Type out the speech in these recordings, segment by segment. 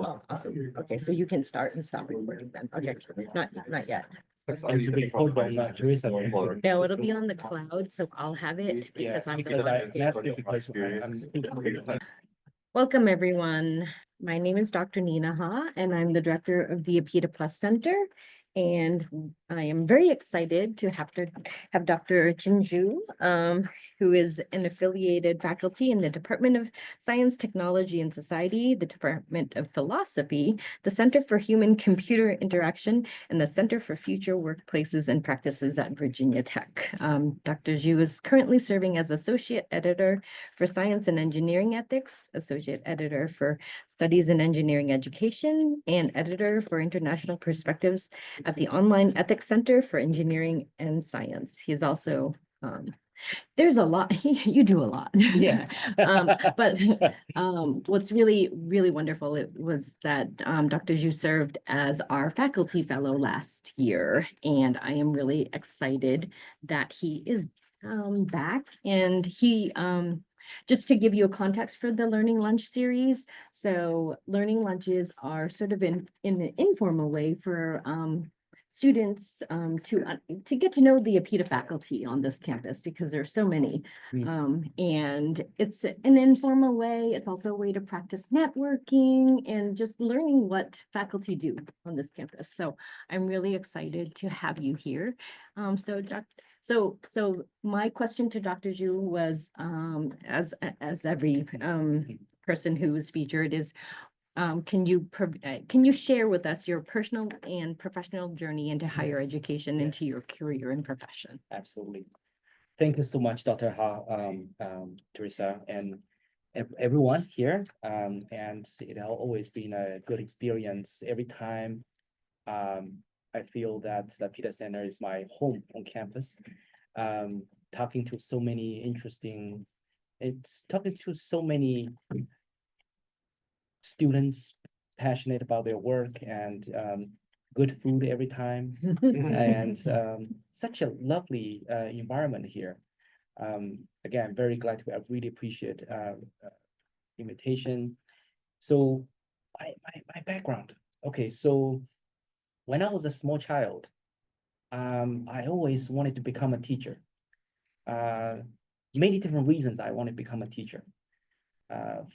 Oh, awesome. Okay, so you can start and stop recording then. Okay, not yet. And to record on Teresa. No, it'll be on the cloud, so I'll have it Yeah, because I'm the because one. I asked you because I'm thinking. Welcome, everyone. My name is Dr. Nina Ha, and I'm the director of the APIDA Plus Center. And I am very excited to have Dr. Jinju, who is an affiliated faculty in the Department of Science, Technology, and Society, the Department of Philosophy, the Center for Human-Computer Interaction, and the Center for Future Workplaces and Practices at Virginia Tech. Dr. Zhu is currently serving as Associate Editor for Science and Engineering Ethics, Associate Editor for Studies in Engineering Education, and Editor for International Perspectives at the Online Ethics Center for Engineering and Science. He is also, there's a lot, you do a lot. Yeah. But what's really, really wonderful it was that Dr. Zhu served as our faculty fellow last year, and I am really excited that he is back. And he, just to give you a context for the Learning Lunch series, so learning lunches are sort of in an informal way for students to get to know the APIDA faculty on this campus because there are so many. And it's an informal way. It's also a way to practice networking and just learning what faculty do on this campus. So I'm really excited to have you here. So my question to Dr. Zhu was, as every person who was featured is, can you share with us your personal and professional journey into higher education, into your career and profession? Absolutely. Thank you so much, Dr. Ha, Teresa, and everyone here. And it has always been a good experience. Every time I feel that the APIDA Center is my home on campus. Talking to so many talking to so many students passionate about their work and good food every time and such a lovely environment here. Again, very glad to. I really appreciate invitation. So my background. Okay, so when I was a small child, I always wanted to become a teacher. Many different reasons I want to become a teacher.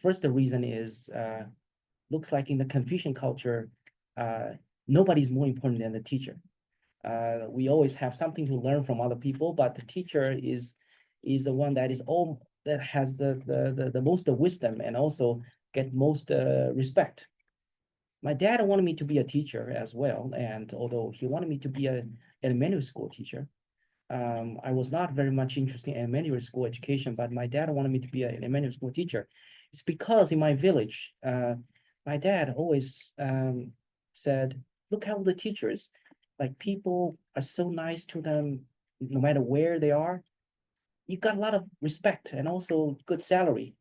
First, the reason is looks like in the Confucian culture, nobody's more important than the teacher. We always have something to learn from other people, but the teacher is the one that has the most wisdom and also get most respect. My dad wanted me to be a teacher as well, and although he wanted me to be an elementary school teacher, I was not very much interested in elementary school education, but my dad wanted me to be an elementary school teacher. It's because in my village, my dad always said, look how the teachers, like people are so nice to them, no matter where they are. You got a lot of respect and also good salary.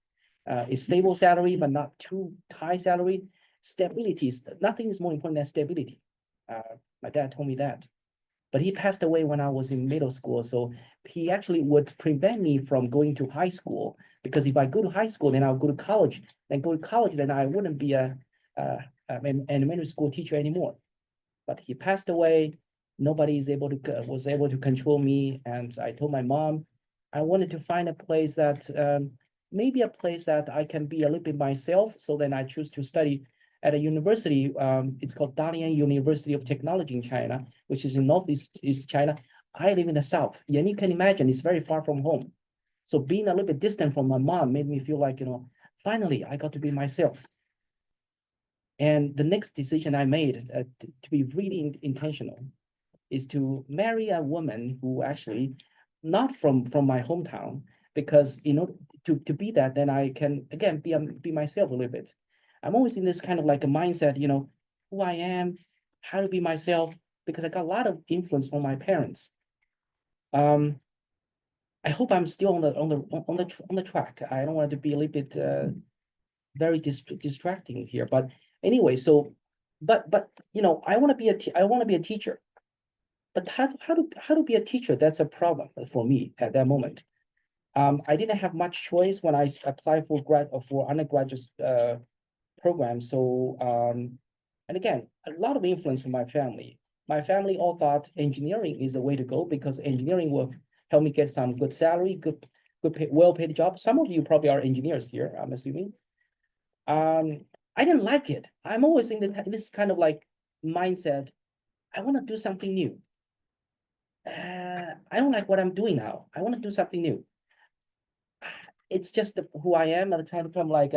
A stable salary, but not too high salary. Stability, nothing is more important than stability. My dad told me that. But he passed away when I was in middle school. So he actually would prevent me from going to high school, because if I go to high school, then I'll go to college. Then go to college, then I wouldn't be an elementary school teacher anymore. But he passed away. Nobody was able to control me. And I told my mom, I wanted to find a place that maybe a place that I can be a little bit myself. So then I choose to study at a university. It's called Dalian University of Technology in China, which is in Northeast China. I live in the South, and you can imagine it's very far from home. So being a little bit distant from my mom made me feel like, finally I got to be myself. And the next decision I made to be really intentional is to marry a woman who actually not from my hometown, because to be that, then I can again be myself a little bit. I'm always in this kind of like a mindset, who I am, how to be myself, because I got a lot of influence from my parents. I hope I'm still on the track. I don't want it to be a little bit very distracting here, but anyway. So, but I want to be a teacher. But how to be a teacher? That's a problem for me at that moment. I didn't have much choice when I applied for undergraduate program. So, and again, a lot of influence from my family. My family all thought engineering is the way to go because engineering will help me get some good salary, well-paid job. Some of you probably are engineers here, I'm assuming. I didn't like it. I'm always in this kind of like mindset. I want to do something new. I don't like what I'm doing now. I want to do something new. It's just who I am at the time from like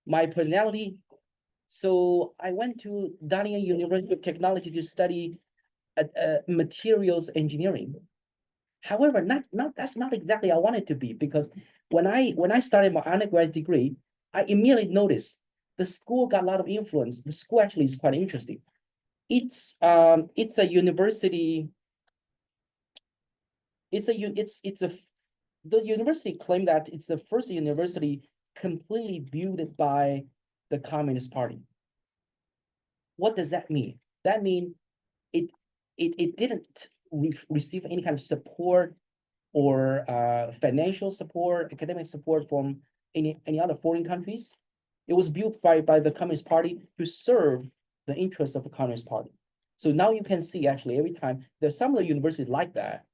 my personality. So I went to Dalian University of Technology to study materials engineering. However, that's not exactly I wanted to be because when I started my undergrad degree, I immediately noticed the school got a lot of influence. The school actually is quite interesting. It's a university. The university claimed that it's the first university completely built by the Communist Party. What does that mean? That means it didn't receive any kind of support or financial support, academic support from any other foreign countries. It was built by the Communist Party to serve the interests of the Communist Party. So now you can see actually every time there's some of the universities like that.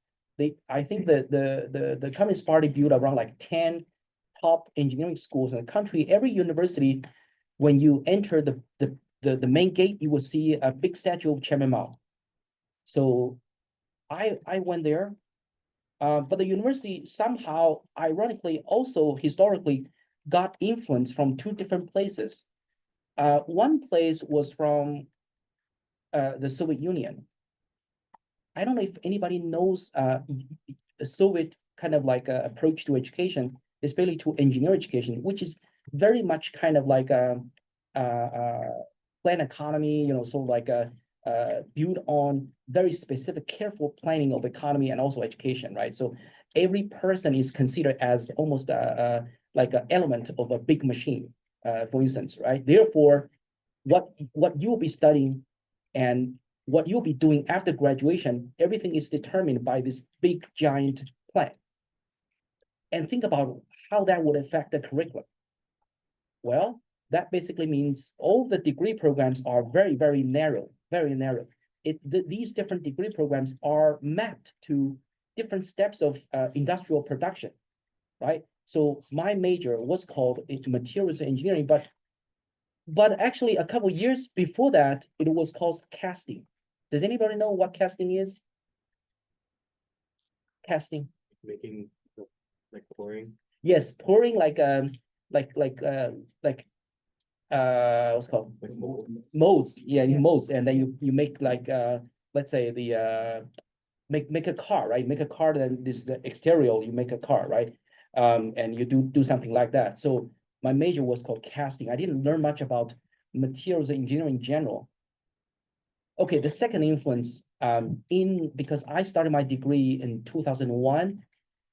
I think that the Communist Party built around like 10 top engineering schools in the country. Every university, when you enter the main gate, you will see a big statue of Chairman Mao. So I went there, but the university somehow, ironically, also historically got influence from two different places. One place was from the Soviet Union. I don't know if anybody knows the Soviet kind of like approach to education, especially to engineer education, which is very much kind of like a planned economy, so like built on very specific, careful planning of economy and also education, right? So every person is considered as almost like an element of a big machine, for instance, right? Therefore, what you'll be studying and what you'll be doing after graduation, everything is determined by this big giant plan. And think about how that would affect the curriculum. Well, that basically means all the degree programs are very, very narrow, very narrow. These different degree programs are mapped to different steps of industrial production, right? So my major was called materials engineering, but actually a couple years before that, it was called casting. Does anybody know what casting is? Casting. Making like pouring. Yes, pouring like what's it called? Like mold. Molds. Yeah, you molds, and then you make like let's say the make a car, right? Make a car, then this the exterior, you make a car, right? And you do something like that. So my major was called casting. I didn't learn much about materials engineering in general. Okay, the second influence because I started my degree in 2001.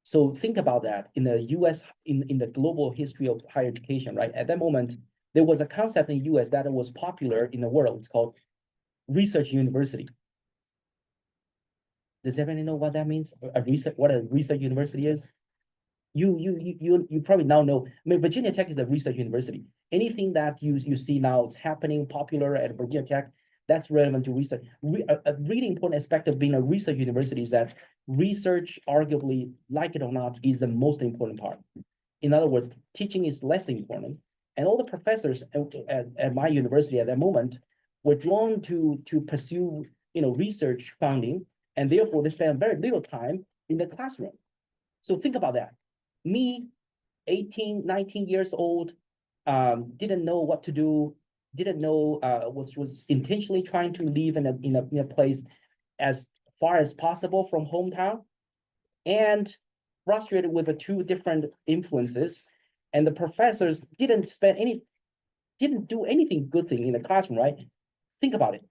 So think about that in the US, in the global history of higher education, right? At that moment, there was a concept in the US that was popular in the world. It's called research university. Does everybody know what that means? What a research university is? You probably now know. I mean, Virginia Tech is the research university. Anything that you see now, it's happening popular at Virginia Tech, that's relevant to research. A really important aspect of being a research university is that research, arguably, like it or not, is the most important part. In other words, teaching is less important. And all the professors at my university at that moment were drawn to pursue research funding, and therefore they spend very little time in the classroom. So think about that. Me, 18, 19 years old, didn't know what to do, didn't know, was intentionally trying to live in a place as far as possible from hometown, and frustrated with the two different influences. And the professors didn't do anything good thing in the classroom, right? Think about it.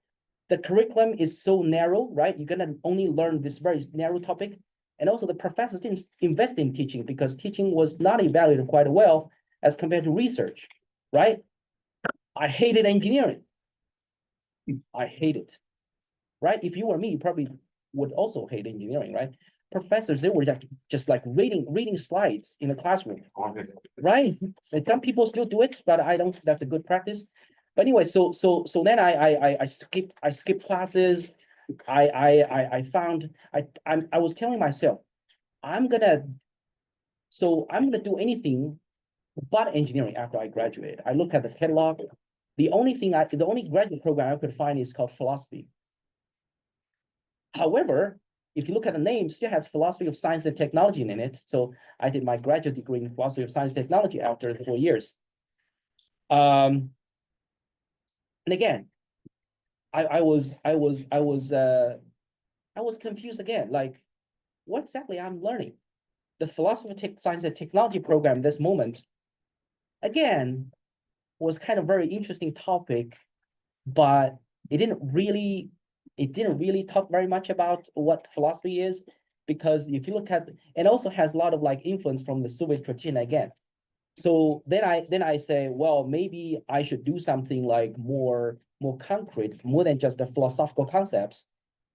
The curriculum is so narrow, right? You're gonna only learn this very narrow topic. And also the professors didn't invest in teaching because teaching was not evaluated quite well as compared to research, right? I hated engineering. I hate it, right? If you were me, you probably would also hate engineering, right? professors, they were just like reading slides in the classroom, right? And some people still do it, but I don't think that's a good practice. But anyway, so then I skip classes. I found I was telling myself, I'm gonna do anything but engineering after I graduate. I looked at the catalog. The only graduate program I could find is called philosophy. However, if you look at the name, it still has philosophy of science and technology in it. So I did my graduate degree in philosophy of science and technology after 4 years. And again, I was confused again, like what exactly I'm learning. The philosophy of science and technology program this moment, again, was kind of very interesting topic, but it didn't really talk very much about what philosophy is, because if you look at, it also has a lot of like influence from the Soviet tradition again. So then I say, well, maybe I should do something like more concrete, more than just the philosophical concepts.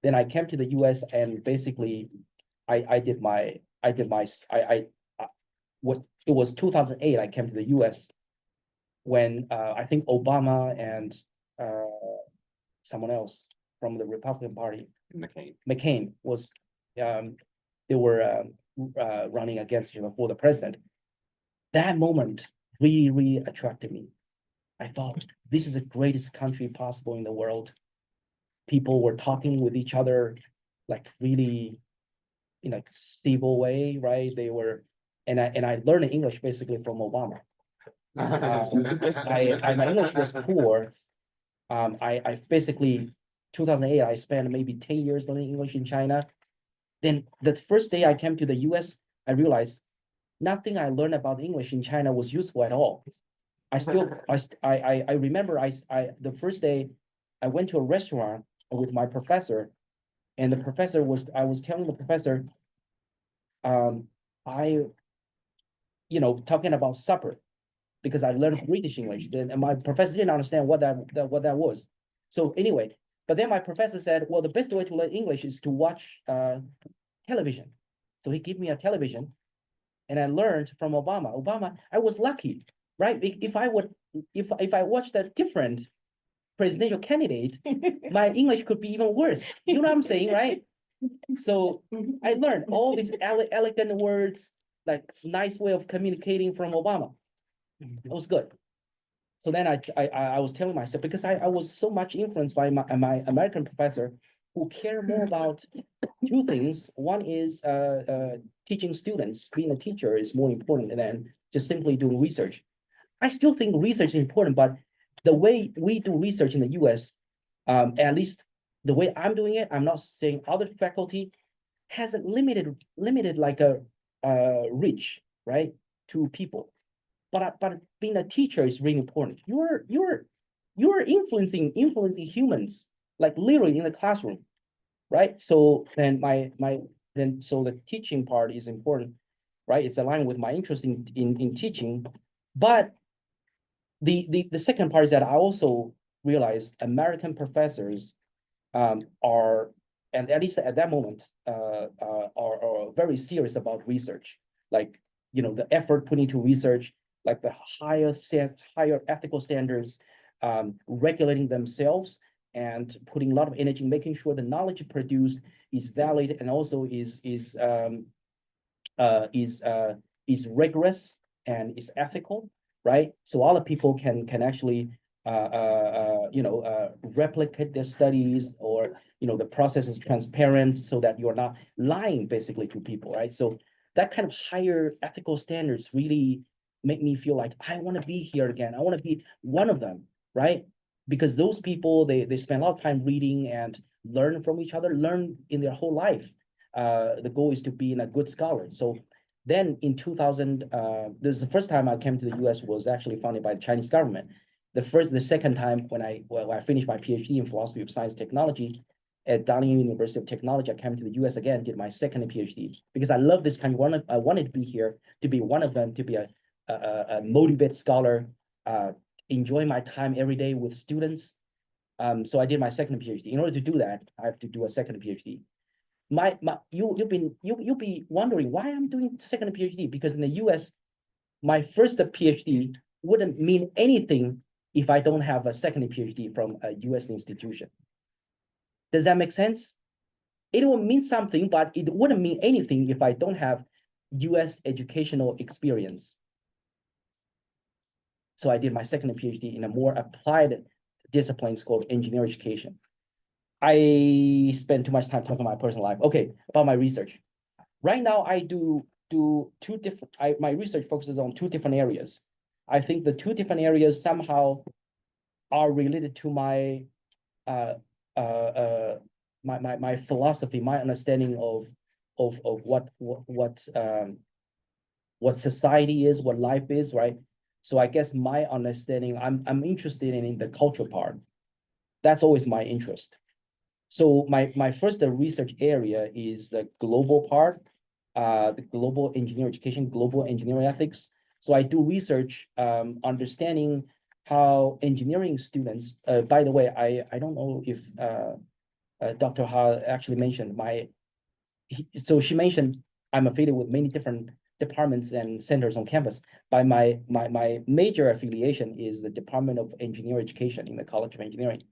Then I came to the US and basically I did my what it was 2008 I came to the US when I think Obama and someone else from the Republican Party, McCain was they were running against him for the president. That moment really attracted me. I thought this is the greatest country possible in the world. People were talking with each other like really in a civil way, right? They were, and I learned English basically from Obama. My English was poor. I basically 2008 I spent maybe 10 years learning English in China. Then the first day I came to the US, I realized nothing I learned about English in China was useful at all. I remember the first day I went to a restaurant with my professor, and I was telling the professor, I talking about supper, because I learned British English, and my professor didn't understand what that was. So anyway, but then my professor said, well, the best way to learn English is to watch television. So he gave me a television, and I learned from Obama. I was lucky, right? If I watched a different presidential candidate, my English could be even worse. You know what I'm saying, right? So I learned all these elegant words, like nice way of communicating from Obama. It was good. So then I was telling myself, because I was so much influenced by my American professor, who care more about two things. One is teaching students. Being a teacher is more important than just simply doing research. I still think research is important, but the way we do research in the US, at least the way I'm doing it, I'm not saying other faculty, has a limited like a reach, right, to people. But being a teacher is really important. You're influencing humans, like literally in the classroom, right? So then so the teaching part is important, right? It's aligned with my interest in teaching. But the second part is that I also realized American professors are, and at least at that moment, are very serious about research. Like, the effort put into research, like the higher ethical standards, regulating themselves and putting a lot of energy, making sure the knowledge produced is valid and also is rigorous and is ethical, right? So other people can actually replicate their studies, or the process is transparent so that you're not lying basically to people, right? So that kind of higher ethical standards really make me feel like I want to be here again. I want to be one of them, right? Because those people, they spend a lot of time reading and learn from each other, learn in their whole life. The goal is to be a good scholar. So then in 2000, this is the first time I came to the US, was actually funded by the Chinese government. The second time when I finished my PhD in philosophy of science technology at Downing University of Technology, I came to the US again, did my second PhD, because I love this country. I wanted to be here, to be one of them, to be a motivated scholar, enjoy my time every day with students. So I did my second PhD. In order to do that, I have to do a second PhD. you'll be wondering why I'm doing second PhD, because in the US, my first PhD wouldn't mean anything if I don't have a second PhD from a US institution. Does that make sense? It will mean something, but it wouldn't mean anything if I don't have US educational experience. So I did my second PhD in a more applied discipline called engineering education. I spend too much time talking about my personal life. Okay, about my research. Right now, I do two different. My research focuses on two different areas. I think the two different areas somehow are related to my my philosophy, my understanding of what society is, what life is, right? So I guess my understanding, I'm interested in the culture part. That's always my interest. So my first research area is the global part, the global engineering education, global engineering ethics. So I do research understanding how engineering students, by the way, I don't know if Dr. Ha actually mentioned so she mentioned I'm affiliated with many different departments and centers on campus. By my major affiliation is the Department of Engineering Education in the College of Engineering.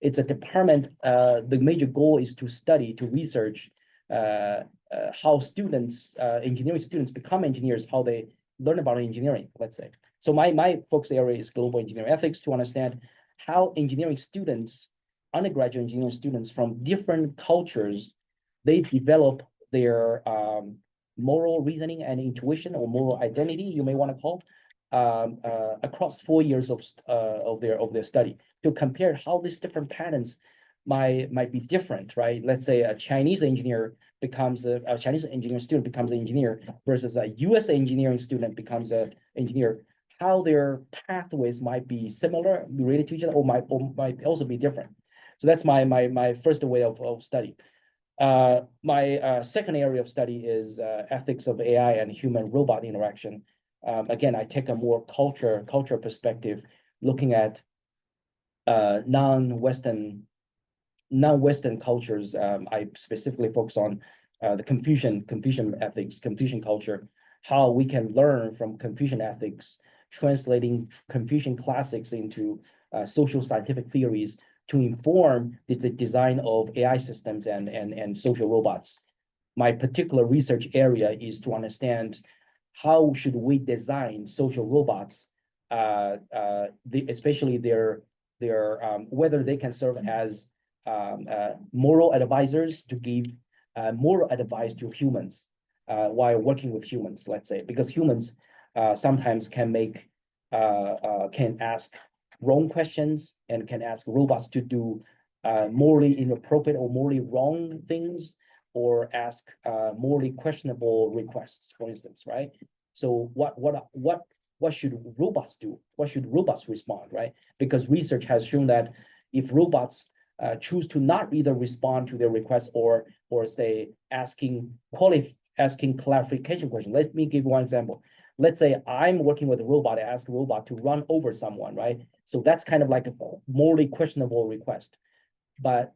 It's a department, the major goal is to study, to research how students, engineering students become engineers, how they learn about engineering, let's say. So my focus area is global engineering ethics, to understand how engineering students, undergraduate engineering students from different cultures, they develop their moral reasoning and intuition, or moral identity, you may want to call, across 4 years of their study, to compare how these different patterns might be different, right? Let's say a Chinese engineer becomes a Chinese engineering student becomes an engineer versus a US engineering student becomes an engineer, how their pathways might be similar, related to each other, or might also be different. So that's my first way of study. My second area of study is ethics of AI and human robot interaction. Again, I take a more culture perspective, looking at non-Western cultures. I specifically focus on the Confucian ethics, Confucian culture, how we can learn from Confucian ethics, translating Confucian classics into social scientific theories to inform the design of AI systems and social robots. My particular research area is to understand how should we design social robots, especially their whether they can serve as moral advisors to give moral advice to humans while working with humans, let's say, because humans sometimes can ask wrong questions and can ask robots to do morally inappropriate or morally wrong things, or ask morally questionable requests, for instance, right? So what should robots do? What should robots respond, right? Because research has shown that if robots choose to not either respond to their requests or say asking clarification questions. Let me give one example. Let's say I'm working with a robot, I ask a robot to run over someone, right? So that's kind of like a morally questionable request. But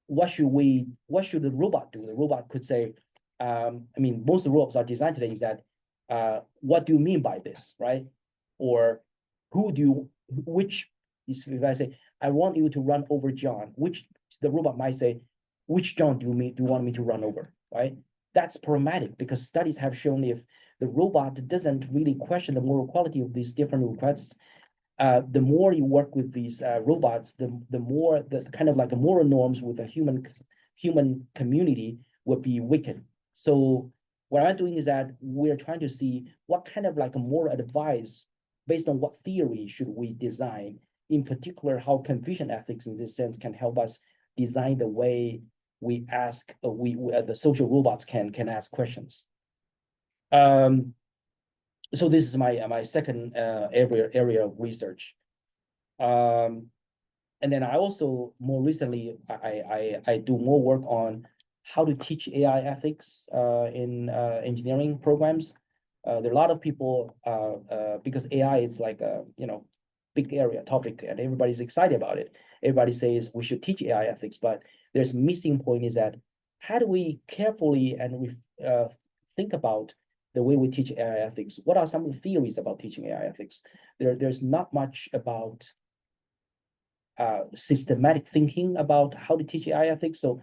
what should the robot do? The robot could say, I mean, most of the robots are designed today is that, what do you mean by this, right? Or if I say, I want you to run over John, the robot might say, which John do you want me to run over, right? That's problematic, because studies have shown if the robot doesn't really question the moral quality of these different requests, the more you work with these robots, the more the kind of like a moral norms with the human community would be weakened. So what I'm doing is that we're trying to see what kind of like a moral advice, based on what theory should we design, in particular, how Confucian ethics in this sense can help us design the way we ask, the social robots can ask questions. So this is my second area of research. And then I also more recently I do more work on how to teach AI ethics in engineering programs. There are a lot of people because AI is like a big area topic, and everybody's excited about it. Everybody says we should teach AI ethics, but there's missing point is that how do we carefully and we think about the way we teach AI ethics? What are some of the theories about teaching AI ethics? There's not much about systematic thinking about how to teach AI ethics. So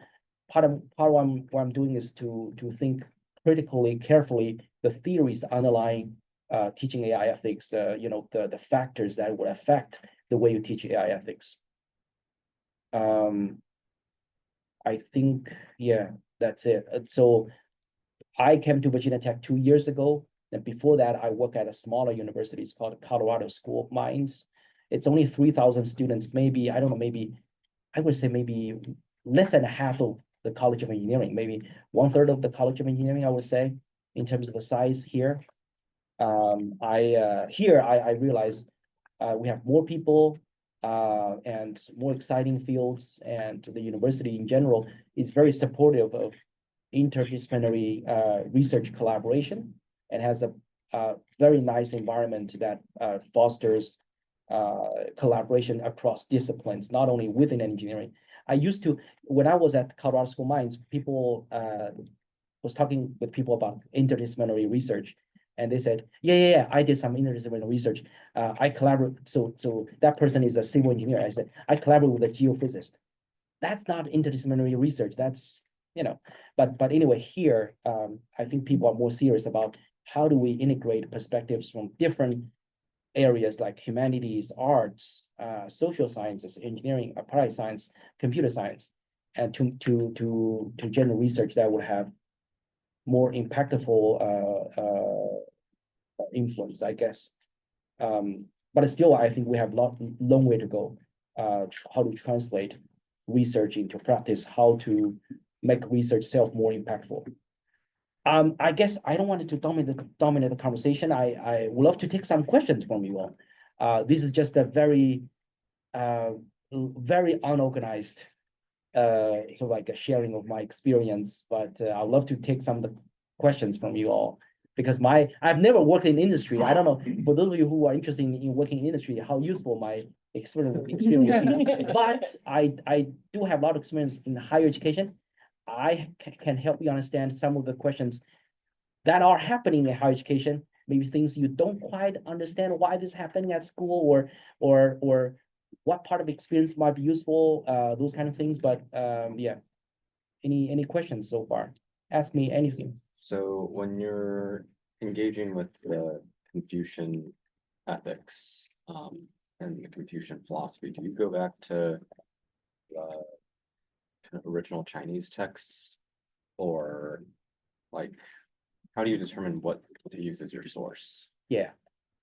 part of what I'm doing is to think critically, carefully, the theories underlying teaching AI ethics, the factors that would affect the way you teach AI ethics. I think, yeah, that's it. So I came to Virginia Tech 2 years ago. And before that, I worked at a smaller university. It's called Colorado School of Mines. It's only 3,000 students, maybe, I don't know, maybe, I would say maybe less than half of the College of Engineering, maybe 1/3 of the College of Engineering, I would say, in terms of the size here. I realize we have more people and more exciting fields, and the university in general is very supportive of interdisciplinary research collaboration and has a very nice environment that fosters collaboration across disciplines, not only within engineering. When I was at Colorado School of Mines, people was talking with people about interdisciplinary research, and they said, yeah, I did some interdisciplinary research. I collaborate, so that person is a civil engineer. I said, I collaborate with a geophysicist. That's not interdisciplinary research. That's, but anyway, here, I think people are more serious about how do we integrate perspectives from different areas like humanities, arts, social sciences, engineering, applied science, computer science, and to generate research that would have more impactful influence, I guess. But still, I think we have long way to go. How to translate research into practice, how to make research itself more impactful. I guess I don't want it to dominate the conversation. I would love to take some questions from you all. This is just a very unorganized sort of like a sharing of my experience, but I'd love to take some of the questions from you all, because I've never worked in industry. I don't know, for those of you who are interested in working in industry, how useful my experience would be. But I do have a lot of experience in higher education. I can help you understand some of the questions that are happening in higher education, maybe things you don't quite understand why this is happening at school, or what part of experience might be useful, those kind of things. But yeah, any questions so far? Ask me anything. So when you're engaging with the Confucian ethics, and the Confucian philosophy, do you go back to kind of original Chinese texts, or like, how do you determine what to use as your source? Yeah,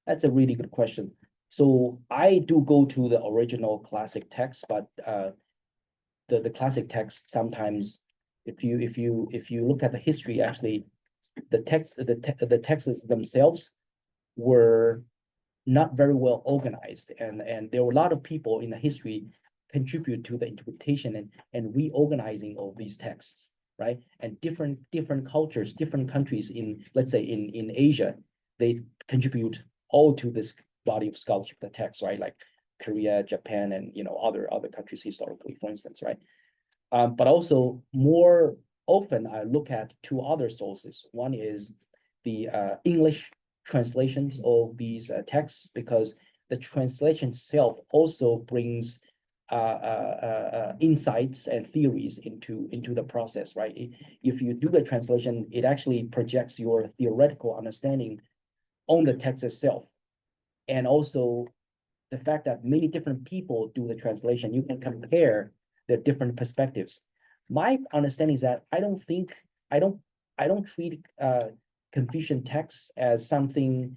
that's a really good question. So I do go to the original classic text, but the classic text sometimes, if you look at the history, actually, the texts themselves were not very well organized, and there were a lot of people in the history contribute to the interpretation and reorganizing of these texts, right? And different cultures, different countries in, let's say, in Asia, they contribute all to this body of scholarship, the text, right? Like Korea, Japan, and other countries historically, for instance, right? But also more often I look at two other sources. One is the English translations of these texts, because the translation itself also brings insights and theories into the process, right? If you do the translation, it actually projects your theoretical understanding on the text itself. And also the fact that many different people do the translation, you can compare the different perspectives. My understanding is that I don't treat Confucian texts as something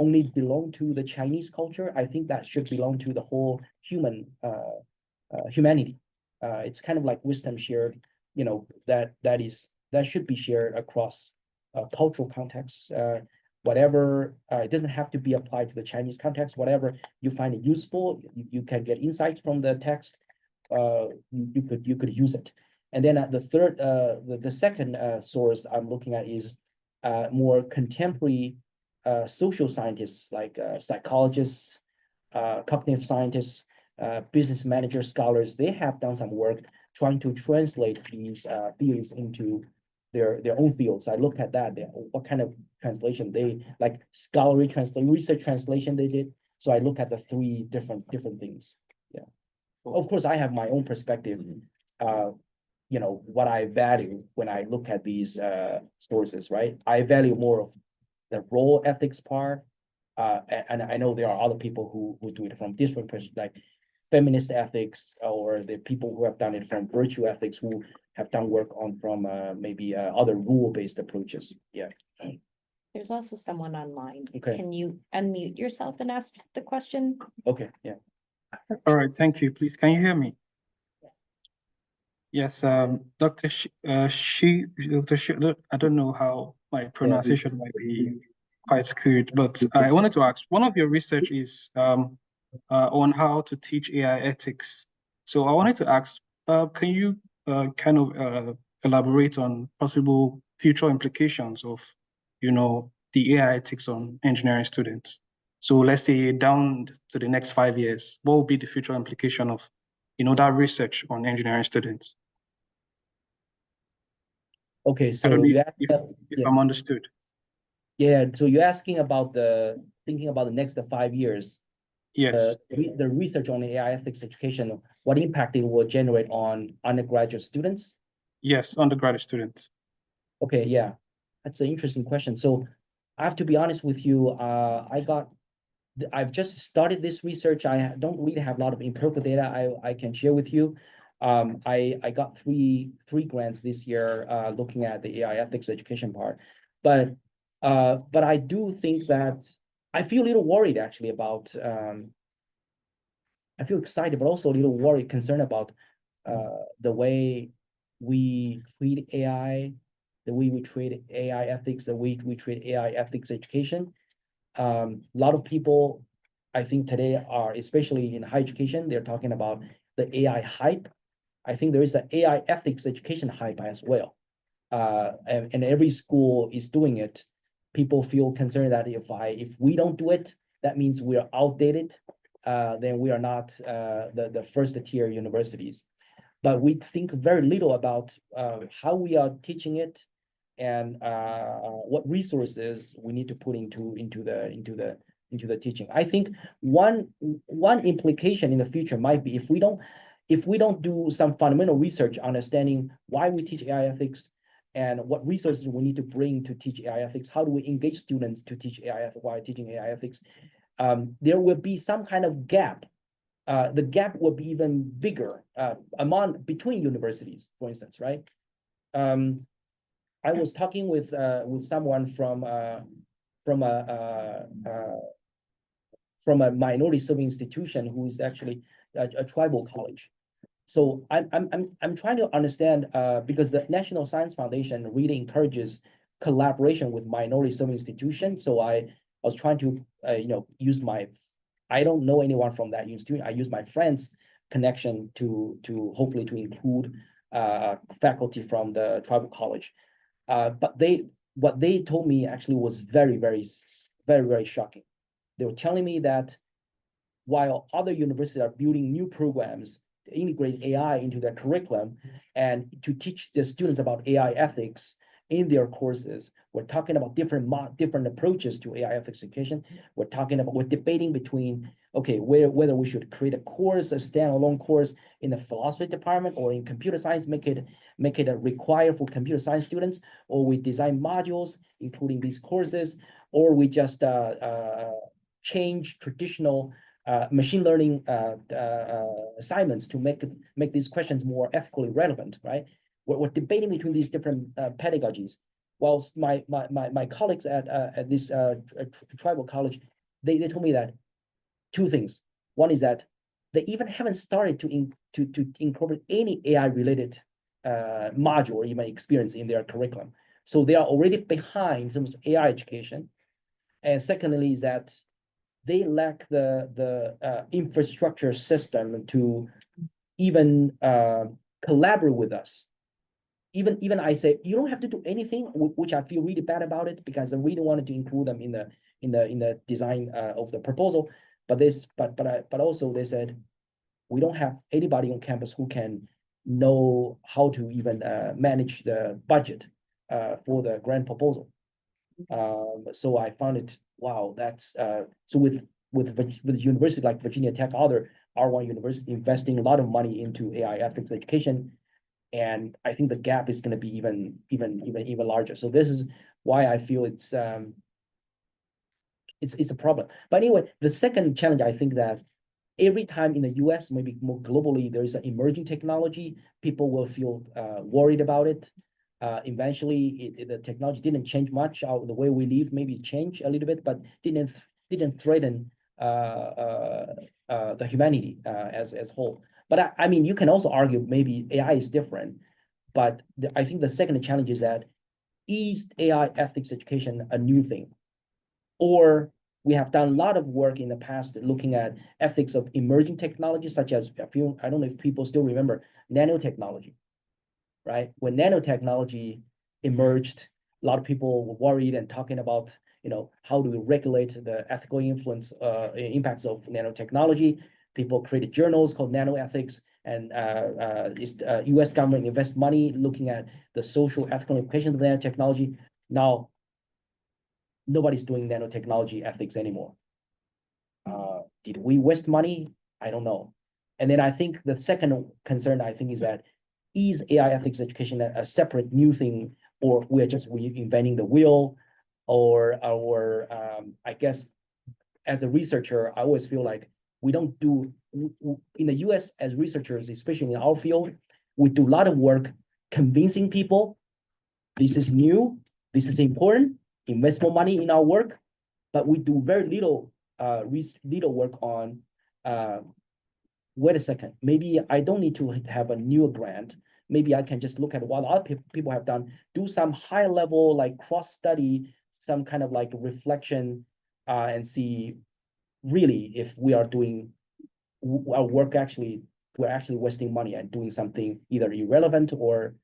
only belong to the Chinese culture. I think that should belong to the whole humanity. It's kind of like wisdom shared, that should be shared across cultural contexts. Whatever, it doesn't have to be applied to the Chinese context. Whatever you find it useful, you can get insights from the text. You could use it. And then the second source I'm looking at is more contemporary social scientists, like psychologists, cognitive scientists, business managers, scholars. They have done some work trying to translate these theories into their own fields. I look at that, what kind of translation they like, scholarly translation, research translation they did. So I look at the three different things. Yeah. Of course, I have my own perspective. You know, what I value when I look at these sources, right? I value more of the role ethics part. And I know there are other people who do it from different perspectives, like feminist ethics, or the people who have done it from virtue ethics, who have done work on from maybe other rule-based approaches. Yeah. There's also someone online. Okay. Can you unmute yourself and ask the question? Okay. Yeah. All right, thank you. Please, can you hear me? Yes, Dr. Dr. I don't know how my pronunciation might be quite skewed, but I wanted to ask, one of your research is on how to teach AI ethics. So I wanted to ask, can you kind of elaborate on possible future implications of, the AI ethics on engineering students? So let's say down to the next 5 years, what will be the future implication of, that research on engineering students? Okay, I so don't know you if, asked, if yeah. I'm understood. Yeah, so you're asking about thinking about the next 5 years. Yes, The research on AI ethics education, what impact it will generate on undergraduate students? yes, undergraduate students. Okay, yeah, that's an interesting question. So I have to be honest with you, I've just started this research. I don't really have a lot of empirical data I can share with you. I got three grants this year looking at the AI ethics education part, but I do think that I feel a little worried actually about. I feel excited, but also a little worried, concerned about the way we treat AI, the way we treat AI ethics, the way we treat AI ethics education. A lot of people, I think today are, especially in higher education, they're talking about the AI hype. I think there is an AI ethics education hype as well. And every school is doing it. People feel concerned that if we don't do it, that means we are outdated. Then we are not the first tier universities. But we think very little about how we are teaching it, and what resources we need to put into the teaching. I think one implication in the future might be if we don't do some fundamental research understanding why we teach AI ethics and what resources we need to bring to teach AI ethics, how do we engage students to teach AI ethics while teaching AI ethics, there will be some kind of gap. The gap will be even bigger between universities, for instance, right? I was talking with someone from a minority serving institution who is actually a tribal college. So I'm trying to understand because the National Science Foundation really encourages collaboration with minority serving institutions. So I was trying to use I don't know anyone from that institute. I use my friend's connection to hopefully to include faculty from the tribal college. But what they told me actually was very shocking. They were telling me that while other universities are building new programs to integrate AI into their curriculum and to teach the students about AI ethics in their courses, we're talking about different approaches to AI ethics education. We're debating between, okay, whether we should create a course, a standalone course in the philosophy department or in computer science, make it a required for computer science students, or we design modules including these courses, or we just change traditional machine learning assignments to make these questions more ethically relevant, right? We're debating between these different pedagogies. Whilst my colleagues at this tribal college, they told me that two things. One is that they even haven't started to incorporate any AI related module or even experience in their curriculum. So they are already behind in terms of AI education. And secondly is that they lack the infrastructure system to even collaborate with us. Even I say you don't have to do anything, which I feel really bad about it because I really wanted to include them in the design of the proposal. But also they said we don't have anybody on campus who can know how to even manage the budget for the grant proposal. So I found it, wow, that's so with university like Virginia Tech, other R1 university investing a lot of money into AI ethics education. And I think the gap is going to be even larger. So this is why I feel it's a problem. But anyway, the second challenge, I think that every time in the US, maybe more globally, there is an emerging technology, people will feel worried about it. Eventually, the technology didn't change much. The way we live maybe changed a little bit, but didn't threaten the humanity as whole. But I mean, you can also argue maybe AI is different. But I think the second challenge is that, is AI ethics education a new thing? Or we have done a lot of work in the past looking at ethics of emerging technologies, such as I don't know if people still remember nanotechnology, right? When nanotechnology emerged, a lot of people were worried and talking about, how do we regulate the ethical impacts of nanotechnology? People created journals called nanoethics, and US government invest money looking at the social ethical implications of nanotechnology. Now, nobody's doing nanotechnology ethics anymore. Did we waste money? I don't know. And then I think the second concern, I think, is that, is AI ethics education a separate new thing, or we're just reinventing the wheel? Or I guess as a researcher, I always feel like we don't do, in the US as researchers, especially in our field, we do a lot of work convincing people this is new, this is important, invest more money in our work, but we do very little work on, wait a second, maybe I don't need to have a new grant. Maybe I can just look at what other people have done, do some high level, like cross study, some kind of like reflection, and see really if we are doing our work we're actually wasting money and doing something either irrelevant or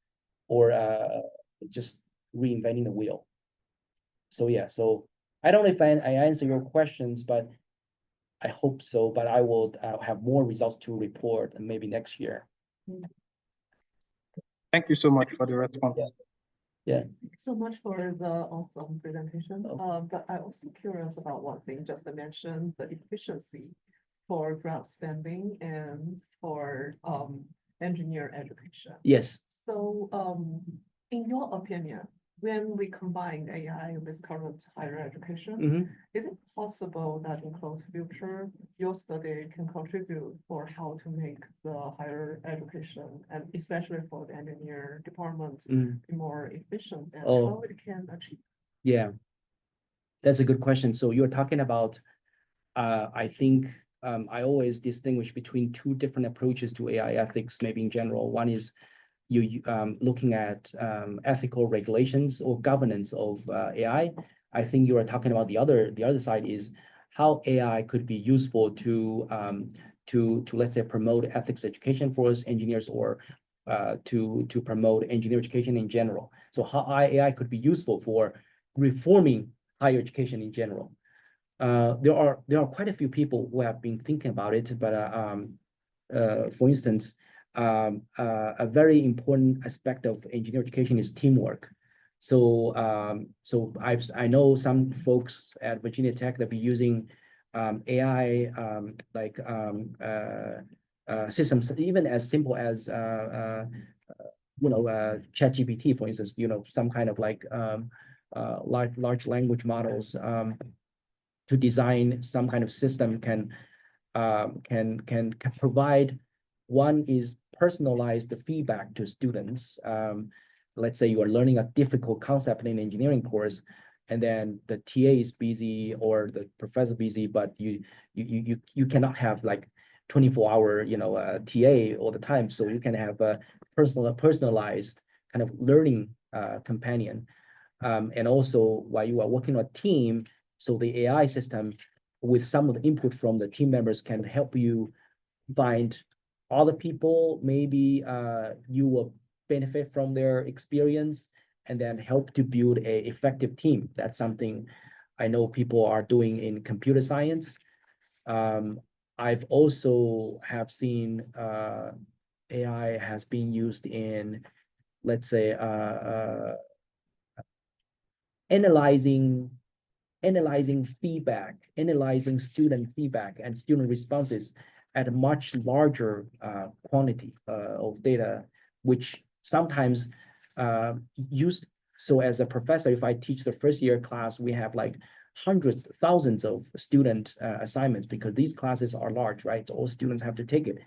just reinventing the wheel. So yeah, so I don't know if I answer your questions, but I hope so. But I will have more results to report maybe next year. Thank you so much for the response. Yeah. So much for the awesome presentation. But I'm also curious about one thing, just to mention the efficiency for grant spending and for engineer education. Yes. So in your opinion, when we combine AI with current higher education, is it possible that in close future, your study can contribute for how to make the higher education, and especially for the engineer department, be more efficient, and how it can achieve? Yeah, that's a good question. So you're talking about, I think I always distinguish between two different approaches to AI ethics, maybe in general. One is you looking at ethical regulations or governance of AI. I think you are talking about the other side is how AI could be useful to let's say promote ethics education for us engineers, or to promote engineer education in general. So how AI could be useful for reforming higher education in general. There are quite a few people who have been thinking about it, but for instance, a very important aspect of engineering education is teamwork. So I know some folks at Virginia Tech that be using AI systems even as simple as ChatGPT, for instance, some kind of like large language models to design some kind of system can provide. One is personalized feedback to students. Let's say you are learning a difficult concept in an engineering course, and then the TA is busy or the professor busy, but you cannot have like 24-hour TA all the time. So you can have a personalized kind of learning companion. And also while you are working on a team, so the AI system with some of the input from the team members can help you find other people, maybe you will benefit from their experience, and then help to build a effective team. That's something I know people are doing in computer science. I've also have seen AI has been used in, let's say, analyzing feedback, analyzing student feedback and student responses at a much larger quantity of data, which sometimes used. So as a professor, if I teach the first year class, we have like hundreds, thousands of student assignments because these classes are large, right? So all students have to take it.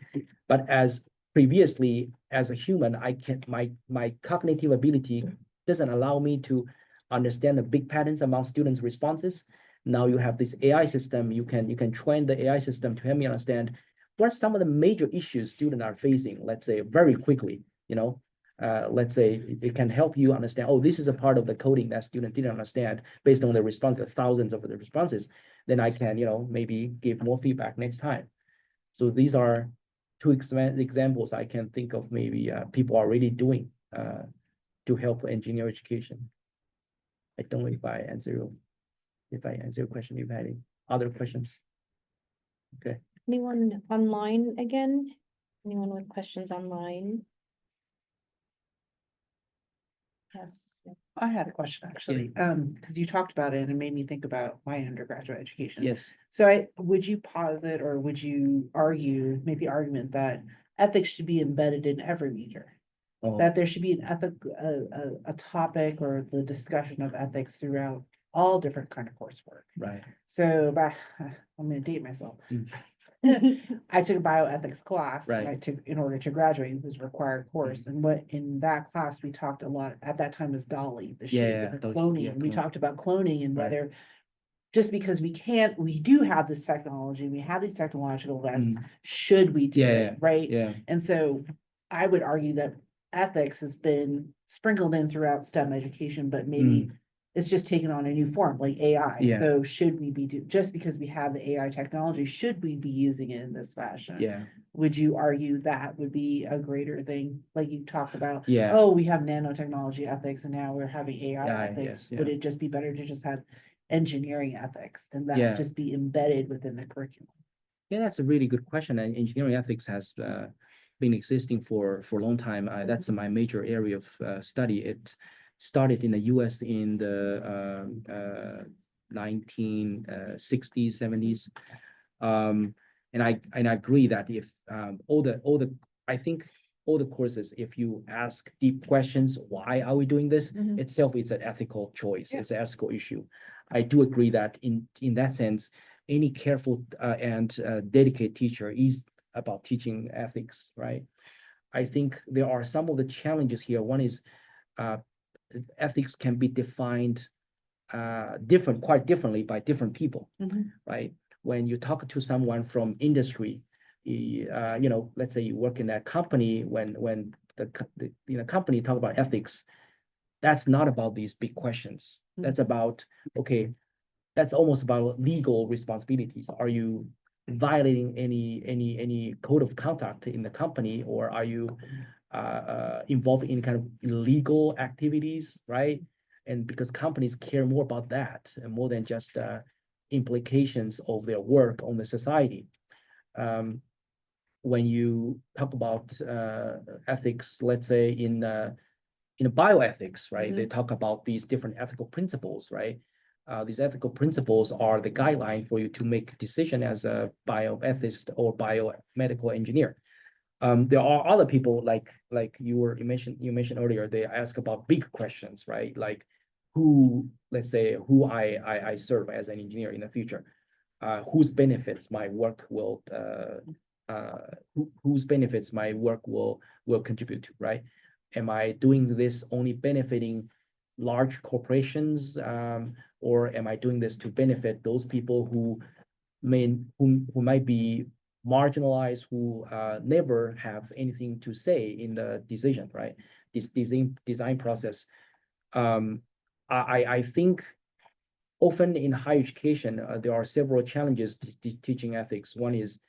But as previously, as a human, I can't, my cognitive ability doesn't allow me to understand the big patterns among students' responses. Now you have this AI system, you can train the AI system to help me understand what are some of the major issues students are facing, let's say very quickly, let's say it can help you understand, oh, this is a part of the coding that student didn't understand based on the response, the thousands of the responses. Then I can, maybe give more feedback next time. So these are two examples I can think of maybe people are already doing to help engineer education. I don't know if I answer your question, if you had any other questions. Okay. Anyone online again? Anyone with questions online? Yes. I had a question actually, because you talked about it and it made me think about my undergraduate education. Yes. So would you posit or would you make the argument that ethics should be embedded in every major? Oh, That there should be an a topic or the discussion of ethics throughout all different kind of coursework. right. So I'm gonna date myself. I took a bioethics class when Right. in order to graduate, it was a required course. And what in that class, we talked a lot, at that time was Dolly, the Yeah, shape, the those- cloning. yeah, And we clone. talked about cloning and Right. whether just because we do have this technology, we have these technological advances, should we do Yeah, it, right? Yeah. And so I would argue that ethics has been sprinkled in throughout STEM education, but maybe it's just taken on a new form, like AI. Yeah. So should we be just because we have the AI technology, should we be using it in this fashion? Yeah. Would you argue that would be a greater thing? Like you talked about, Yeah. oh, we have nanotechnology ethics and now we're having AI Yeah, ethics. yes, Would yeah. it just be better to just have engineering ethics and that Yeah. just be embedded within the curriculum? Yeah, that's a really good question. And engineering ethics has been existing for a long time. That's my major area of study. It started in the U.S. in the 1960s, 70s. And I agree that if I think all the courses, if you ask deep questions, why are we doing this? Itself, it's an ethical choice. Yeah. It's an ethical issue. I do agree that in that sense, any careful and dedicated teacher is about teaching ethics, right? I think there are some of the challenges here. One is ethics can be defined quite differently by different people, right? When you talk to someone from industry, let's say you work in a company, when the company talk about ethics, that's not about these big questions. That's about, okay, that's almost about legal responsibilities. Are you violating any code of conduct in the company, or are you involved in any kind of illegal activities, right? And because companies care more about that and more than just implications of their work on the society. When you talk about ethics, let's say in bioethics, right? They talk about these different ethical principles, right? These ethical principles are the guideline for you to make a decision as a bioethicist or biomedical engineer. There are other people like you mentioned earlier. They ask about big questions, right? Like let's say who I serve as an engineer in the future, whose benefits my work will contribute to, right? Am I doing this only benefiting large corporations, or am I doing this to benefit those people who might be marginalized, who never have anything to say in the decision, right? This design process. I think often in higher education, there are several challenges to teaching ethics. One is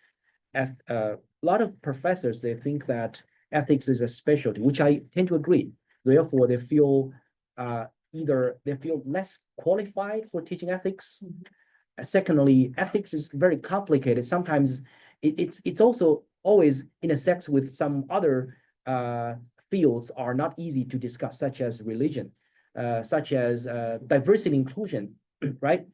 a lot of professors, they think that ethics is a specialty, which I tend to agree. Therefore, they feel either they feel less qualified for teaching ethics. Secondly, ethics is very complicated. Sometimes it's also always intersects with some other fields are not easy to discuss, such as religion, such as diversity and inclusion, right?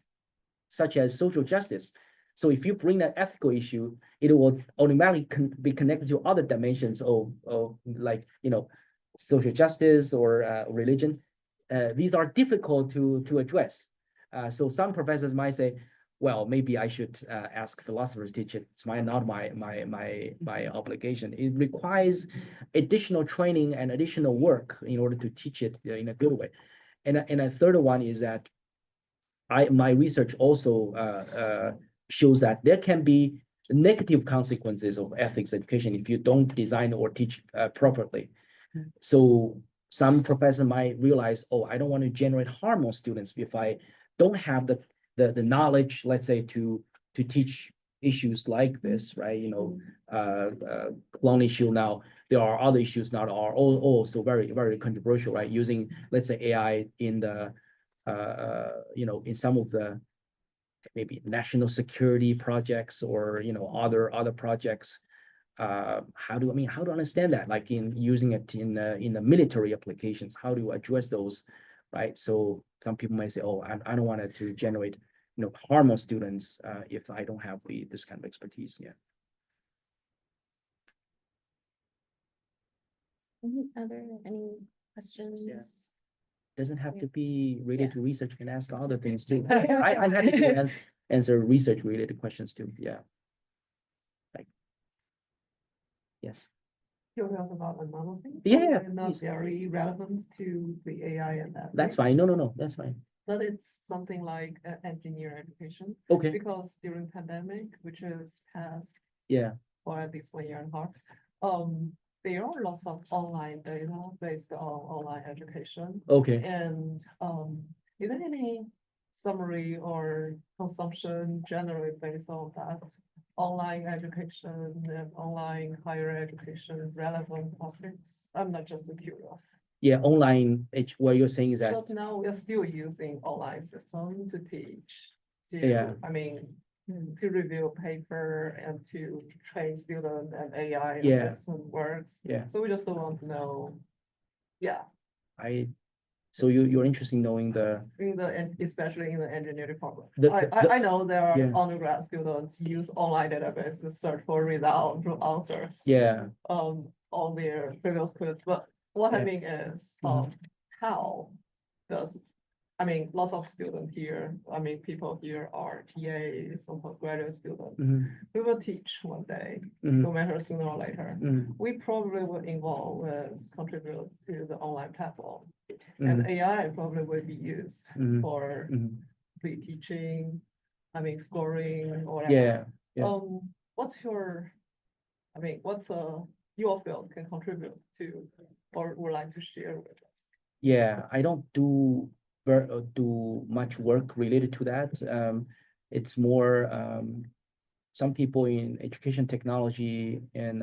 Such as social justice. So if you bring that ethical issue, it will automatically be connected to other dimensions of like, you know, social justice or religion. These are difficult to address. So some professors might say, well, maybe I should ask philosophers to teach it. It's not my obligation. It requires additional training and additional work in order to teach it in a good way. And a third one is that my research also shows that there can be negative consequences of ethics education if you don't design or teach properly. So some professor might realize, oh, I don't want to generate harm on students if I don't have the knowledge, let's say, to teach issues like this, right? You know, clone issue now. There are other issues now are also very, very controversial, right? Using, let's say, AI in the you know, in some of the maybe national security projects or, you know, other projects. How to understand that, like in using it in the military applications, how do you address those, right? So some people might say, oh, I don't want it to generate, you know, harm on students if I don't have this kind of expertise. Yeah. Any questions? Doesn't have to be related to research. You can ask other things too. I'm happy to answer research related questions too. Yeah. Like, yes. Curious about another thing. Yeah, Probably not please. very relevant to the AI and that. That's fine. No, that's fine. But it's something like engineer education, Okay. because during pandemic, which is past Yeah. for at least 1.5 years, there are lots of online data based on online education. Okay. And is there any summary or consumption generally based on that online education and online higher education relevant topics? I'm not just curious. Yeah, online. What you're saying is that Because now we are still using online system to teach. Yeah. I mean, to review paper and to train student and AI Yeah. assessment works. Yeah. So we just want to know, yeah, so you're interested in knowing especially in the engineering program. The- I know there are Yeah. undergrad students use online database to search for result answers. yeah. On their previous quiz, but what I Yeah. mean is, Mhm. how does, I mean, lots of students here, I mean, people here are TAs, some postgraduate students. Mhm. We will teach one day, Mhm. no matter sooner or later. Mhm. We probably will involve with contribute to the online platform. Mhm. And AI probably will be used Mhm. for Mhm. pre-teaching, I mean, scoring or whatever. Yeah. Yeah. What's your, I mean, what's your field can contribute to or would like to share with us? Yeah, I don't do much work related to that. It's more some people in education technology and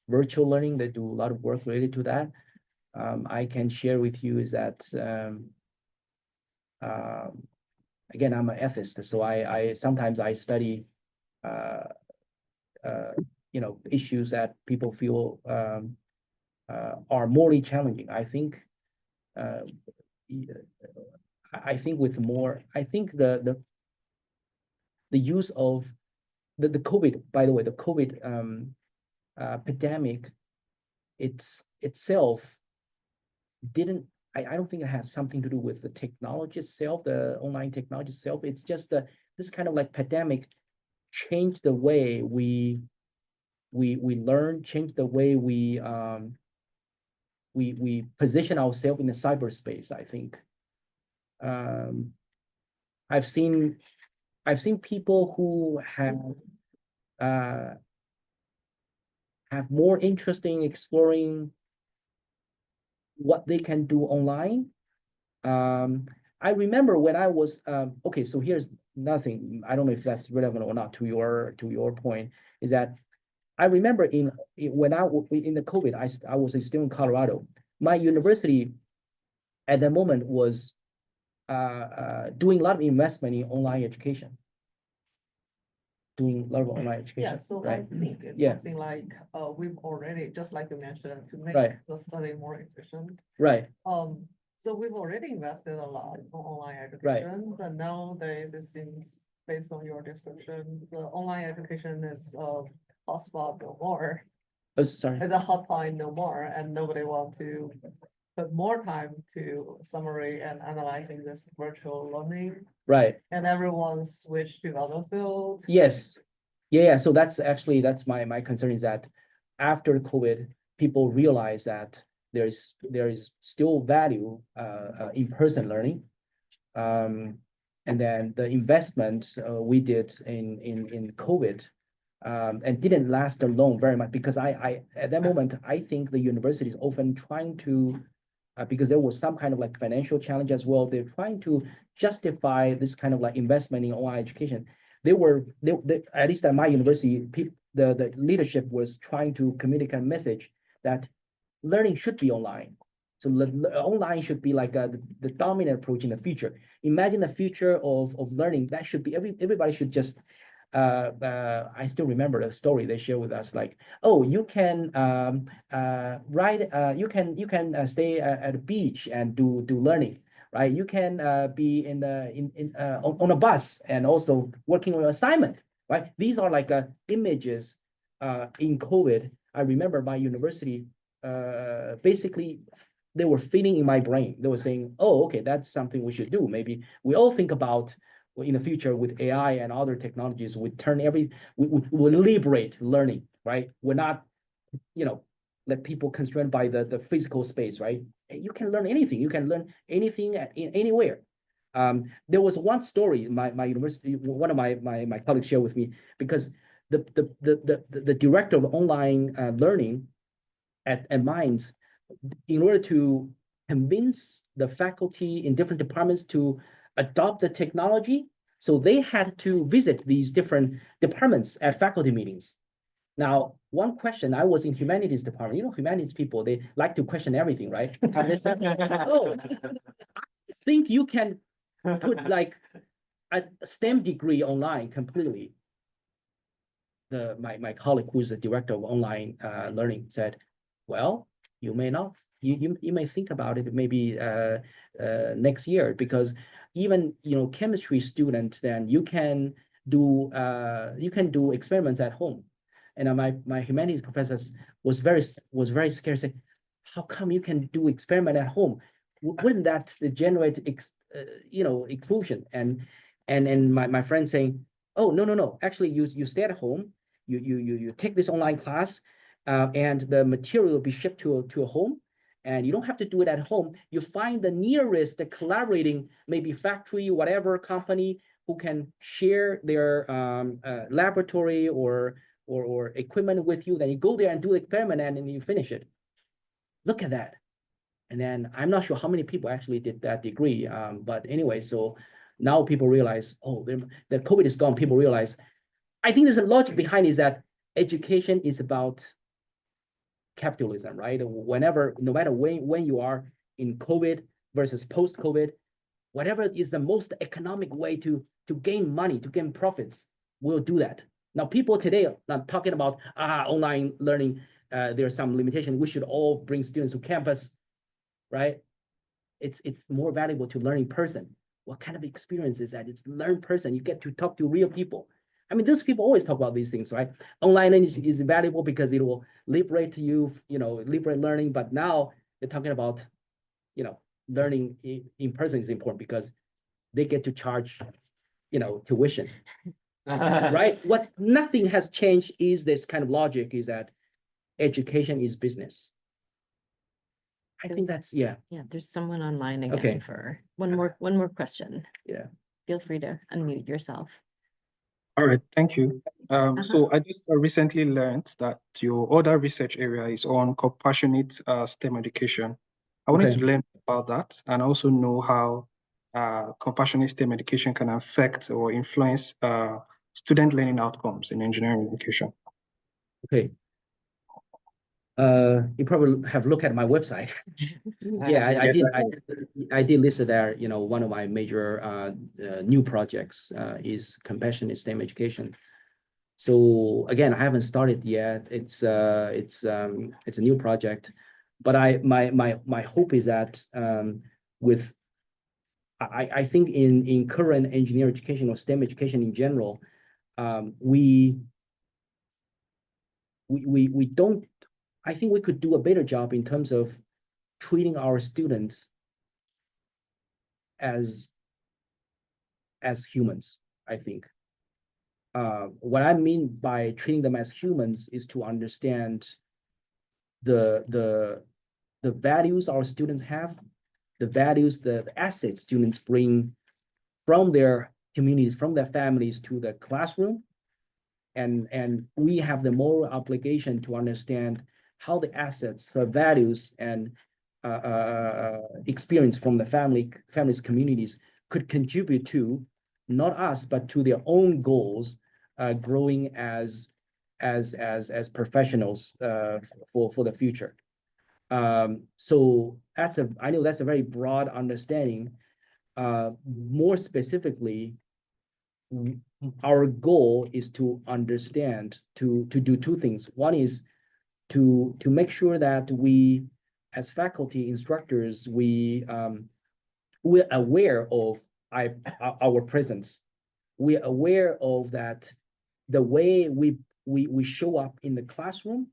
virtual learning, they do a lot of work related to that. I can share with you is that again, I'm an ethicist, so I sometimes I study you know, issues that people feel are morally challenging. I think I think with more, I think the use of the COVID, by the way, the COVID pandemic, itself didn't, I don't think it has something to do with the technology itself, the online technology itself. It's just this kind of like pandemic changed the way we learn, changed the way we position ourselves in the cyberspace, I think. I've seen people who have more interest in exploring what they can do online. I remember when I was okay, so here's nothing. I don't know if that's relevant or not to your point, is that I remember when in the COVID, I was still in Colorado. My university at that moment was doing a lot of investment in online education doing a lot of online education, Yeah, so I right? think it's Yeah. something like, we've already, just like you mentioned, to make Right. the study more efficient. Right, So we've already invested a lot in online Right. education, but nowadays it seems, based on your description, the online education is a hotspot no more. oh, sorry, It's a hotline no more, and nobody want to put more time to summary and analyzing this virtual learning, right, and everyone switched to other fields. yes. Yeah, so that's my concern is that after COVID, people realize that there is still value in-person learning. And then the investment we did in COVID and didn't last long very much because I at that moment I think the university is often trying to because there was some kind of like financial challenge as well. They're trying to justify this kind of like investment in online education. They at least at my university, the leadership was trying to communicate a message that learning should be online. So online should be like the dominant approach in the future. Imagine the future of learning. That should be everybody should just I still remember the story they shared with us, like, oh, you can ride, you can stay at the beach and do learning, right? You can be on a bus and also working on an assignment, right? These are like images in COVID. I remember my university basically they were feeding in my brain. They were saying, oh, okay, that's something we should do. Maybe we all think about in the future with AI and other technologies, we liberate learning, right? We're not, let people constrained by the physical space, right? You can learn anything. You can learn anything anywhere. There was one story my university, one of my colleagues shared with me, because the director of online learning at Mines, in order to convince the faculty in different departments to adopt the technology, so they had to visit these different departments at faculty meetings. Now, one question, I was in humanities department, humanities people, they like to question everything, right? And they said, oh, I think you can put like a STEM degree online completely. My colleague, who's the director of online learning, said, well, you may not, you may think about it maybe next year, because even chemistry student, then you can do experiments at home. And my humanities professors was very scared, saying, how come you can do experiment at home? Wouldn't that generate exclusion? And my friend saying, oh, no, actually you stay at home, you take this online class, and the material will be shipped to a home, and you don't have to do it at home. You find the nearest collaborating, maybe factory, whatever company, who can share their laboratory or equipment with you. Then you go there and do the experiment, and then you finish it. Look at that. And then I'm not sure how many people actually did that degree. But anyway, so now people realize, oh, the COVID is gone. People realize, I think there's a logic behind is that education is about capitalism, right? No matter when you are in COVID versus post-COVID, whatever is the most economic way to gain money, to gain profits, we'll do that. Now, people today are not talking about online learning. There's some limitation. We should all bring students to campus, right? It's more valuable to learn in person. What kind of experience is that? It's learn person. You get to talk to real people. I mean, those people always talk about these things, right? Online is valuable because it will liberate you, liberate learning. But now they're talking about, learning in person is important because they get to charge, tuition, right? Nothing has changed is this kind of logic is that education is business. I think that's, yeah. Yeah, there's someone online Okay. again for one more question. Yeah. Feel free to unmute yourself. All right, thank you. So I just recently learned that your other research area is on compassionate STEM education. I wanted to learn about that and also know how compassionate STEM education can affect or influence student learning outcomes in engineering education. Okay. You probably have looked at my website. Yeah, I did list there, one of my major new projects is compassionate STEM education. So again, I haven't started yet. It's a new project, but my hope is that with I think in current engineering education or STEM education in general, we don't. I think we could do a better job in terms of treating our students as humans. I think. What I mean by treating them as humans is to understand the values our students have, the values, the assets students bring from their communities, from their families to the classroom. And we have the moral obligation to understand how the assets, the values, and experience from the families, communities could contribute to not us, but to their own goals, growing as professionals for the future. So I know that's a very broad understanding. More specifically, our goal is to understand, to do two things. One is to make sure that we, as faculty instructors, we're aware of our presence. We're aware of that the way we show up in the classroom,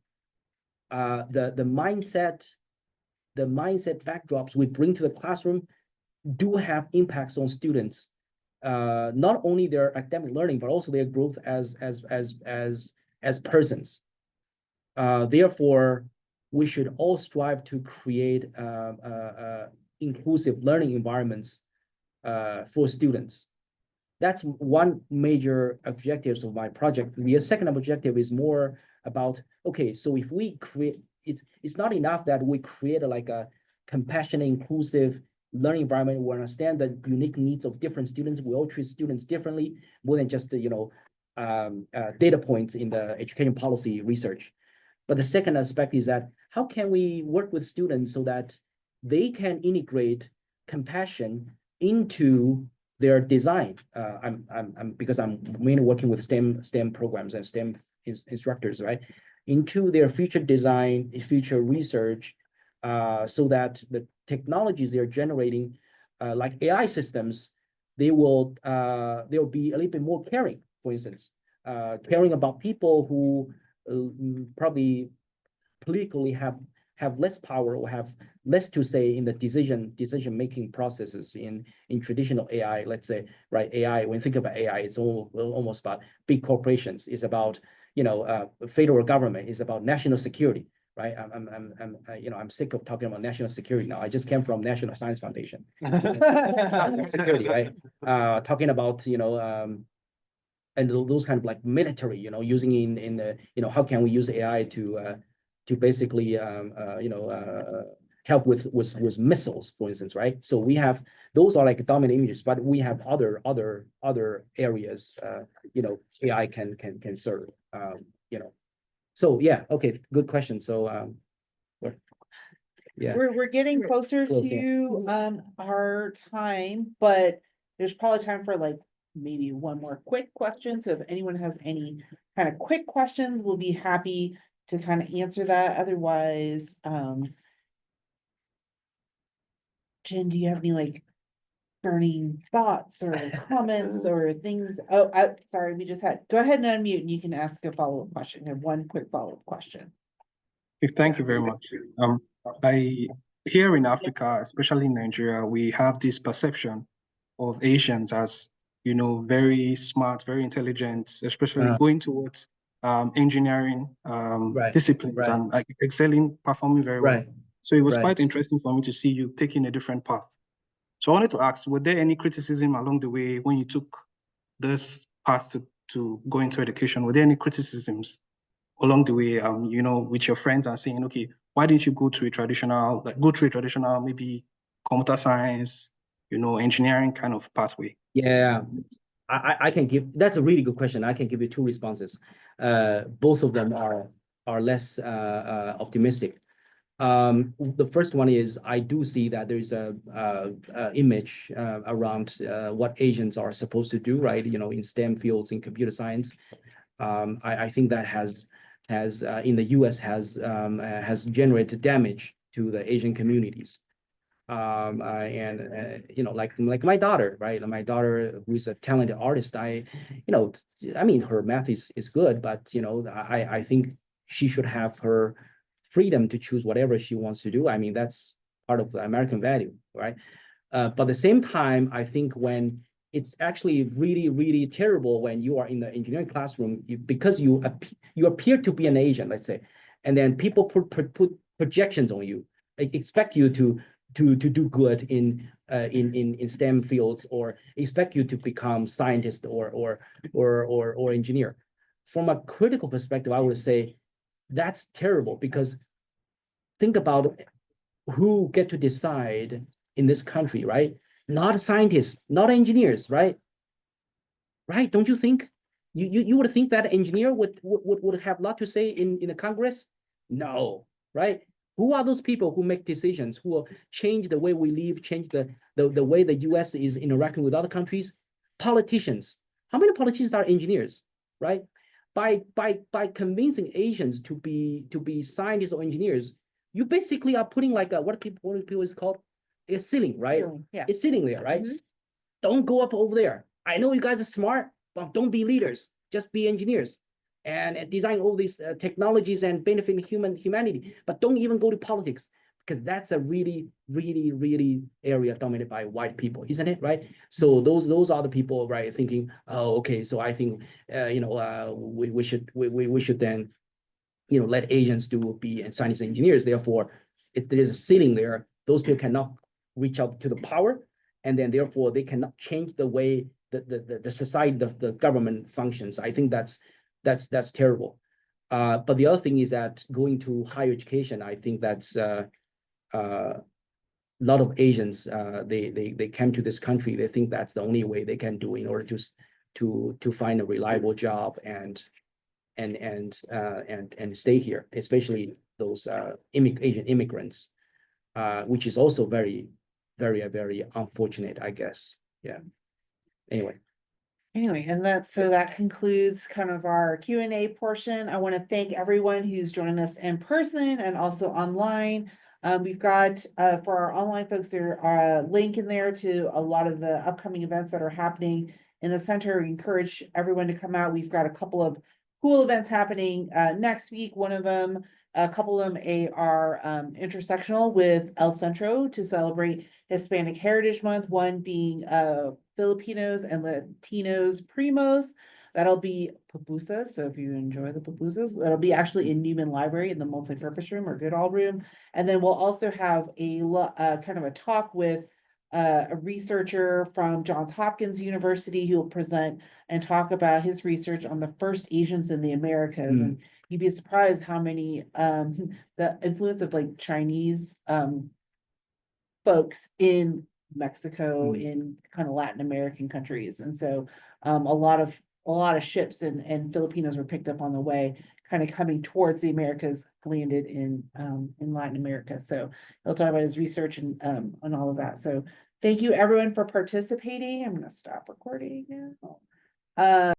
the mindset backdrops we bring to the classroom do have impacts on students, not only their academic learning, but also their growth as persons. Therefore, we should all strive to create inclusive learning environments for students. That's one major objective of my project. The second objective is more about, okay, so if we create, it's not enough that we create like a compassionate, inclusive learning environment. We understand the unique needs of different students. We all treat students differently, more than just data points in the education policy research. But the second aspect is that how can we work with students so that they can integrate compassion into their design? Because I'm mainly working with STEM programs and STEM instructors, right? Into their future design, future research, so that the technologies they're generating, like AI systems, they'll be a little bit more caring, for instance, caring about people who probably politically have less power or have less to say in the decision making processes in traditional AI. Let's say, right, AI. When you think about AI, it's almost about big corporations. It's about federal government. It's about national security. Right. I'm sick of talking about national security now. I just came from National Science Foundation. Security, right? Talking about and those kind of like military, using in the how can we use AI to basically help with missiles, for instance, right? So we have those are like dominant images, but we have other areas AI can serve. So yeah, okay, good question. So yeah. We're getting closer Close, yeah. to our time, but there's probably time for like maybe one more quick question. So if anyone has any kind of quick questions, we'll be happy to kind of answer that. Otherwise, Jen, do you have any like burning thoughts or comments or things? Oh, sorry, we just had, go ahead and unmute and you can ask a follow-up question. I have one quick follow-up question. Thank you very much. Here in Africa, especially in Nigeria, we have this perception of Asians as, very smart, very intelligent, especially going towards engineering disciplines and excelling, performing very well. So it was quite interesting for me to see you taking a different path. So I wanted to ask, were there any criticism along the way when you took this path to go into education? Were there any criticisms along the way, with your friends and saying, okay, why didn't you go through a traditional, maybe computer science, engineering kind of pathway? Yeah, I can give, that's a really good question. I can give you two responses. Both of them are less optimistic. The first one is I do see that there's a image around what Asians are supposed to do, right? In STEM fields, in computer science. I think that has in the US has generated damage to the Asian communities. You know, like my daughter, right? My daughter, who is a talented artist, I mean, her math is good, but you know, I think she should have her freedom to choose whatever she wants to do. I mean, that's part of the American value, right? But at the same time, I think when it's actually really, really terrible when you are in the engineering classroom, because you appear to be an Asian, let's say, and then people put projections on you, expect you to do good in STEM fields, or expect you to become scientist or engineer. From a critical perspective, I would say that's terrible, because think about who get to decide in this country, right? Not scientists, not engineers, right? Right? Don't you think? You would think that engineer would have a lot to say in the Congress? No, right? Who are those people who make decisions, who will change the way we live, change the way the US is interacting with other countries? Politicians. How many politicians are engineers, right? By convincing Asians to be scientists or engineers, you basically are putting like a what people is called a ceiling, right? Ceiling, yeah. It's sitting there, right? Mhm. Don't go up over there. I know you guys are smart, but don't be leaders. Just be engineers and design all these technologies and benefit humanity. But don't even go to politics, because that's a really, really, really area dominated by white people, isn't it? Right. So those are the people, right? Thinking, oh, okay. So I think we should then let Asians be scientists and engineers. Therefore, if there is a ceiling there, those people cannot reach out to the power, and then therefore they cannot change the way the society, the government functions. I think that's terrible. But the other thing is that going to higher education, I think that's a lot of Asians, they came to this country. They think that's the only way they can do in order to find a reliable job and stay here, especially those Asian immigrants, which is also very, very, very unfortunate, I guess. Yeah. Anyway. Anyway, and that concludes kind of our Q&A portion. I want to thank everyone who's joining us in person and also online. We've got for our online folks, there are a link in there to a lot of the upcoming events that are happening in the center. We encourage everyone to come out. We've got a couple of cool events happening next week. One of them, a couple of them are intersectional with El Centro to celebrate Hispanic Heritage Month, one being Filipinos and Latinos Primos. That'll be pupusas. So if you enjoy the pupusas, that'll be actually in Newman Library in the multi-purpose room or Goodall room. And then we'll also have a kind of a talk with a researcher from Johns Hopkins University who will present and talk about his research on the first Asians in the Americas. And you'd be surprised how many the influence of like Chinese folks in Mexico, in kind of Latin American countries. And so a lot of ships and Filipinos were picked up on the way, kind of coming towards the Americas, landed in Latin America. So he'll talk about his research and all of that. So thank you everyone for participating. I'm going to stop recording now.